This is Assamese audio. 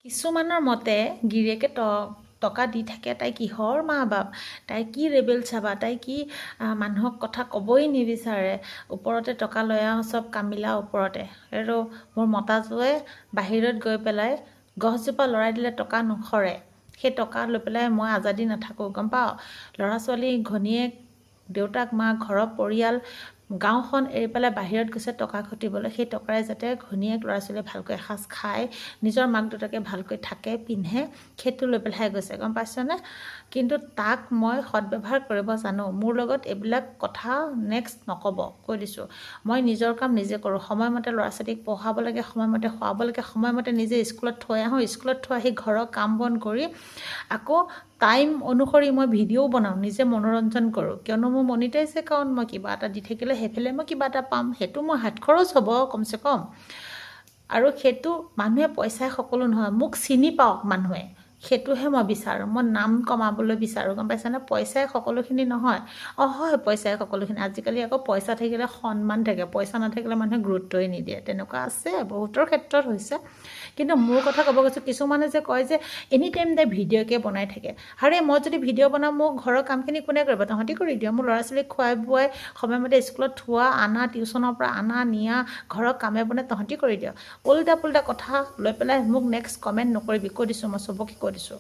কিছুমানৰ মতে গিৰিয়েকে টকা দি থাকে, তাই কিহৰ মা বাপ, তাই কি ৰেবেল চাবা, তাই কি মানুহক কথা ক'বই নিবিচাৰে, ওপৰতে টকা লৈ আহোঁ, চব কামিলা ওপৰতে। আৰু মোৰ মতাটোৱে বাহিৰত গৈ পেলাই গছজোপা লৰাই দিলে টকা নসৰে, সেই টকা লৈ পেলাই মই আজাদি নাথাকোঁ, গম পাওঁ। ল'ৰা ছোৱালী, ঘনীয়েক, দেউতাক মাক, ঘৰৰ পৰিয়াল, গাঁওখন এৰি পেলাই বাহিৰত গৈছে টকা ঘটিবলৈ, সেই টকাৰে যাতে ঘনীয়েক ল'ৰা ছোৱালীয়ে ভালকৈ এসাঁজ খায়, নিজৰ মাক দেউতাকে ভালকৈ থাকে, পিন্ধে, সেইটো লৈ পেলাই গৈছে, গম পাইছনে। কিন্তু তাক মই সদব্যৱহাৰ কৰিব জানো। মোৰ লগত এইবিলাক কথা নেক্সট নক'ব, কৈ দিছোঁ। মই নিজৰ কাম নিজে কৰোঁ, সময়মতে ল'ৰা ছোৱালীক পঢ়াব লাগে, সময়মতে খুৱাব লাগে, সময়মতে নিজে স্কুলত থৈ আহোঁ, স্কুলত থৈ আহি ঘৰৰ কাম বন কৰি আকৌ টাইম অনুসৰি মই ভিডিঅ'ও বনাওঁ, নিজে মনোৰঞ্জন কৰোঁ। কিয়নো মোৰ মনিটাইজ একাউণ্ট, মই কিবা এটা দি থাকিলে সেইফালে মই কিবা এটা পাম, সেইটো মোৰ হাত খৰচ হ'ব কমচে কম। আৰু সেইটো মানুহে পইচাই সকলো নহয়, মোক চিনি পাওক মানুহে, সেইটোহে মই বিচাৰোঁ। মই নাম কমাবলৈ বিচাৰোঁ, গম পাইছানে। পইচাই সকলোখিনি নহয়। হয়, পইচাই সকলোখিনি। আজিকালি আকৌ পইচা থাকিলে সন্মান থাকে, পইচা নাথাকিলে মানুহে গুৰুত্বই নিদিয়ে, তেনেকুৱা আছে, বহুতৰ ক্ষেত্ৰত হৈছে। কিন্তু মোৰ কথা ক'ব গৈছোঁ, কিছুমানে যে কয় যে এনি টাইম তাই ভিডিঅ'কে বনাই থাকে। আৰে মই যদি ভিডিঅ' বনাওঁ, মোৰ ঘৰৰ কামখিনি কোনে কৰিব? তহঁতি কৰি দিয়। মোৰ ল'ৰা ছোৱালীক খুৱাই বোৱাই সময়মতে স্কুলত থোৱা, আনা, টিউশ্যনৰ পৰা আনা নিয়া, ঘৰৰ কামে বনাই তহঁতি কৰি দিয়। উল্টা পুল্টা কথা লৈ পেলাই মোক নেক্সট কমেণ্ট নকৰিবি, কৈ দিছোঁ, মই চবকে কৈ দিছোঁ।